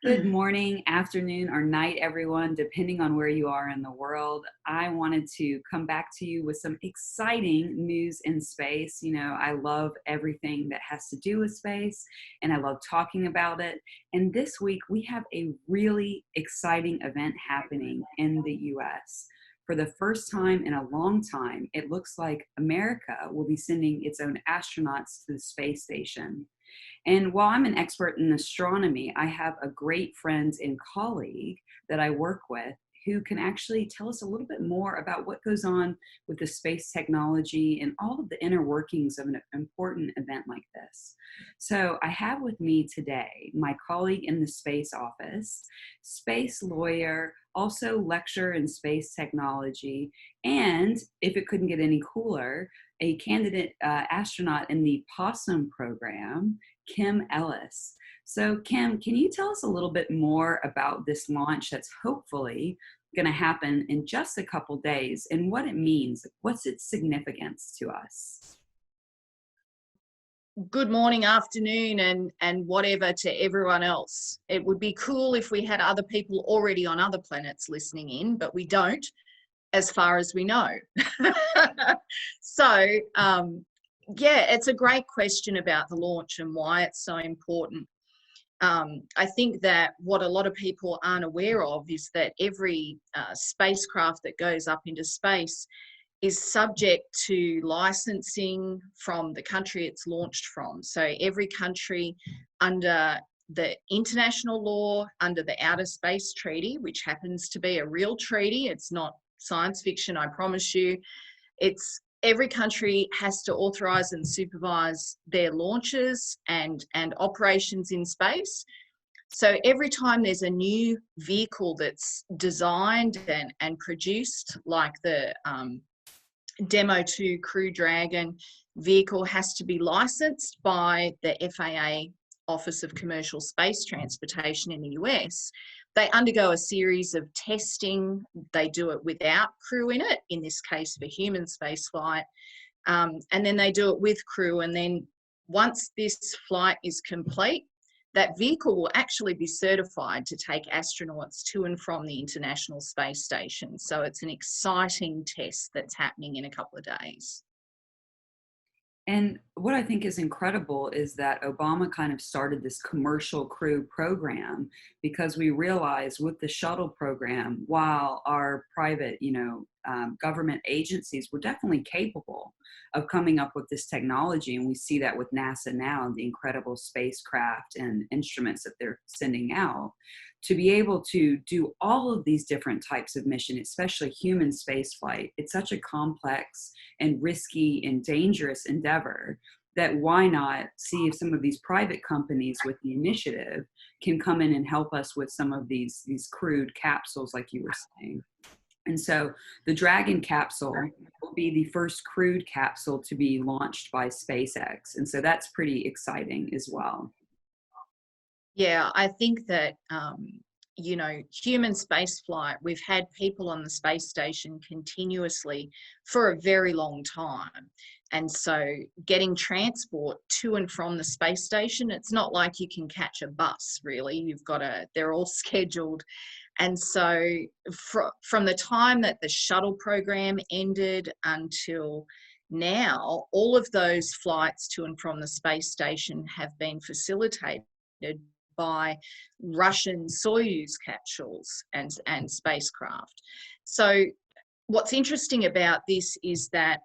Good morning, afternoon, or night, everyone, depending on where you are in the world. I wanted to come back to you with some exciting news in space. I love everything that has to do with space, and I love talking about it. And this week, we have a really exciting event happening in the US. For the first time in a long time, it looks like America will be sending its own astronauts to the space station. And while I'm an expert in astronomy, I have a great friend and colleague that I work with who can actually tell us a little bit more about what goes on with the space technology and all of the inner workings of an important event like this. So I have with me today my colleague in the space office, space lawyer, also lecturer in space technology, and if it couldn't get any cooler, a candidate astronaut in the Possum program, Kim Ellis. So, Kim, can you tell us a little bit more about this launch that's hopefully going to happen in just a couple days and what it means? What's its significance to us? Good morning, afternoon, and whatever to everyone else. It would be cool if we had other people already on other planets listening in, but we don't, as far as we know. So, yeah, it's a great question about the launch and why it's so important. I think that what a lot of people aren't aware of is that every spacecraft that goes up into space is subject to licensing from the country it's launched from. So every country under the international law, under the Outer Space Treaty, which happens to be a real treaty, it's not science fiction, I promise you, every country has to authorize and supervise their launches and operations in space. So every time there's a new vehicle that's designed and produced, like the Demo 2 Crew Dragon vehicle has to be licensed by the FAA, Office of Commercial Space Transportation in the US. They undergo a series of testing. They do it without crew in it, in this case for human spaceflight, and then they do it with crew. And then once this flight is complete, that vehicle will actually be certified to take astronauts to and from the International Space Station. So it's an exciting test that's happening in a couple of days. And what I think is incredible is that Obama kind of started this commercial crew program because we realized with the shuttle program, while our private, government agencies were definitely capable of coming up with this technology, and we see that with NASA now and the incredible spacecraft and instruments that they're sending out, to be able to do all of these different types of mission, especially human spaceflight, it's such a complex and risky and dangerous endeavor that why not see if some of these private companies with the initiative can come in and help us with some of these crewed capsules like you were saying. And so the Dragon capsule will be the first crewed capsule to be launched by SpaceX. And so that's pretty exciting as well. Yeah, I think that, human space flight, we've had people on the space station continuously for a very long time. And so getting transport to and from the space station, it's not like you can catch a bus, really. They're all scheduled. And so from the time that the shuttle program ended until now, all of those flights to and from the space station have been facilitated by Russian Soyuz capsules and spacecraft. So what's interesting about this is that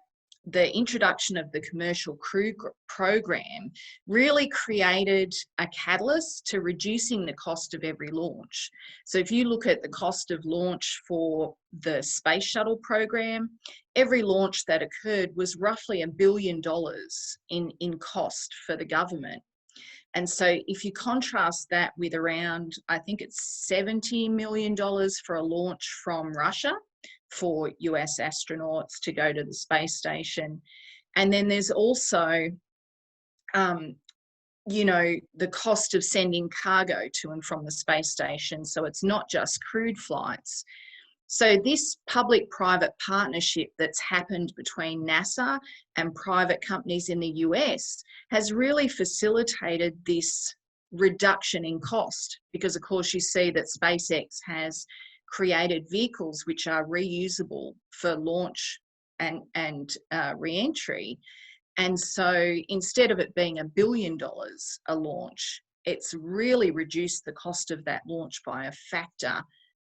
the introduction of the commercial crew program really created a catalyst to reducing the cost of every launch. So if you look at the cost of launch for the space shuttle program, every launch that occurred was roughly $1 billion in cost for the government. And so if you contrast that with around, I think it's $70 million for a launch from Russia for US astronauts to go to the space station. And then there's also, the cost of sending cargo to and from the space station. So it's not just crewed flights. So this public-private partnership that's happened between NASA and private companies in the US has really facilitated this reduction in cost, because of course you see that SpaceX has created vehicles which are reusable for launch and re-entry. And so instead of it being $1 billion a launch, it's really reduced the cost of that launch by a factor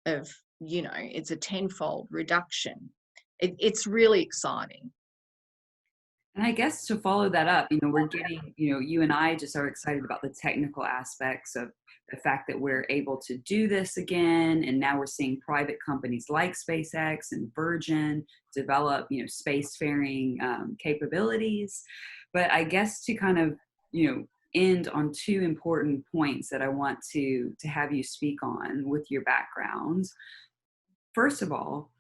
of, you know, it's a tenfold reduction. It's really exciting. And I guess to follow that up, you know, we're getting, you know, you and I just are excited about the technical aspects of the fact that we're able to do this again. And now we're seeing private companies like SpaceX and Virgin develop, you know, spacefaring capabilities. But I guess to kind of, you know, end on two important points that I want to have you speak on with your background. First of all,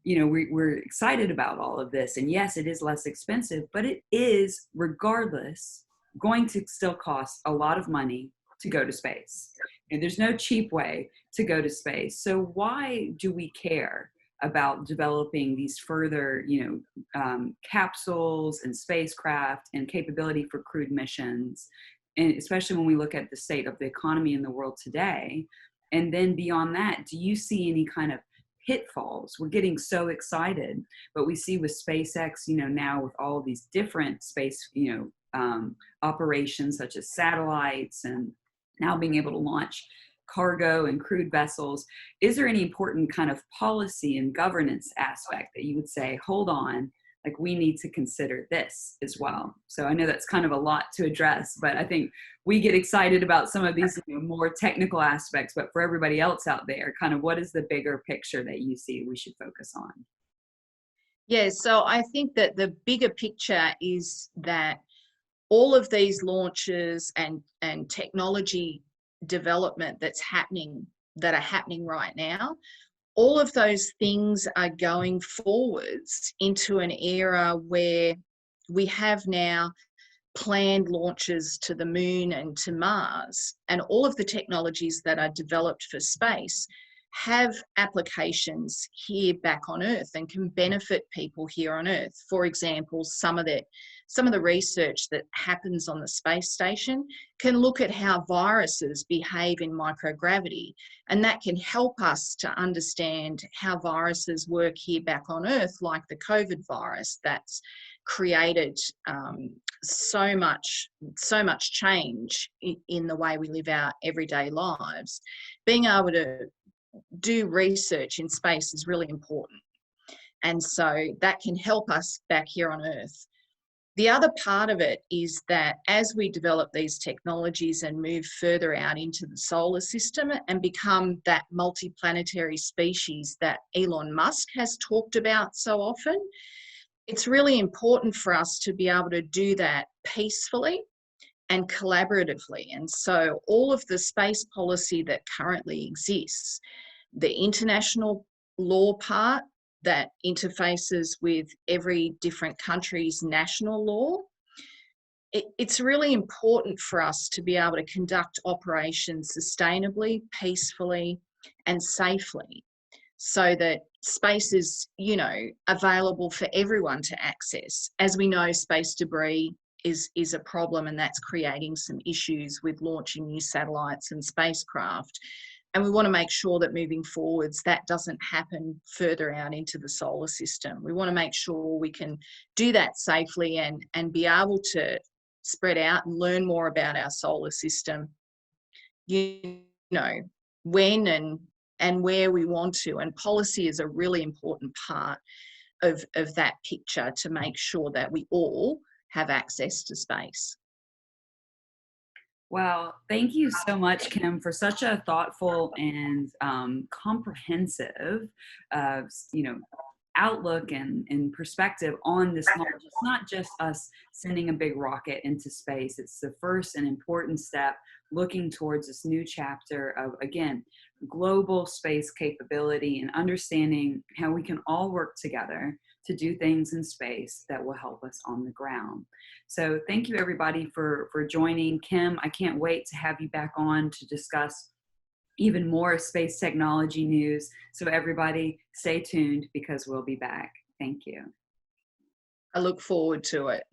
you know, we're excited about all of this. And yes, it is less expensive, but it is, regardless, going to still cost a lot of money to go to space. And there's no cheap way to go to space. So why do we care about developing these further, you know, capsules and spacecraft and capability for crewed missions? And especially when we look at the state of the economy in the world today. And then beyond that, do you see any kind of pitfalls? We're getting so excited, but we see with SpaceX, you know, now with all of these different space, you know, operations such as satellites and now being able to launch cargo and crewed vessels, is there any important kind of policy and governance aspect that you would say, hold on, like we need to consider this as well? So I know that's kind of a lot to address, but I think we get excited about some of these, you know, more technical aspects, but for everybody else out there, kind of what is the bigger picture that you see we should focus on? Yeah, so I think that the bigger picture is that all of these launches and technology development that are happening right now, all of those things are going forwards into an era where we have now planned launches to the moon and to Mars, and all of the technologies that are developed for space have applications here back on Earth and can benefit people here on Earth. For example, some of the research that happens on the space station can look at how viruses behave in microgravity, and that can help us to understand how viruses work here back on Earth, like the COVID virus that's created so much change in the way we live our everyday lives. Being able to do research in space is really important, and so that can help us back here on Earth. The other part of it is that as we develop these technologies and move further out into the solar system and become that multiplanetary species that Elon Musk has talked about so often, it's really important for us to be able to do that peacefully and collaboratively. And so all of the space policy that currently exists, the international law part that interfaces with every different country's national law, it's really important for us to be able to conduct operations sustainably, peacefully, and safely, so that space is, you know, available for everyone to access. As we know, space debris is a problem, and that's creating some issues with launching new satellites and spacecraft. And we want to make sure that moving forwards, that doesn't happen further out into the solar system. We want to make sure we can do that safely and be able to spread out and learn more about our solar system, you know, when and where we want to. And policy is a really important part of that picture to make sure that we all have access to space. Well, thank you so much, Kim, for such a thoughtful and comprehensive, you know, outlook and perspective on this launch. It's not just us sending a big rocket into space. It's the first and important step looking towards this new chapter of, again, global space capability and understanding how we can all work together to do things in space that will help us on the ground. So thank you everybody for joining. Kim, I can't wait to have you back on to discuss even more space technology news. So everybody stay tuned because we'll be back. Thank you. I look forward to it.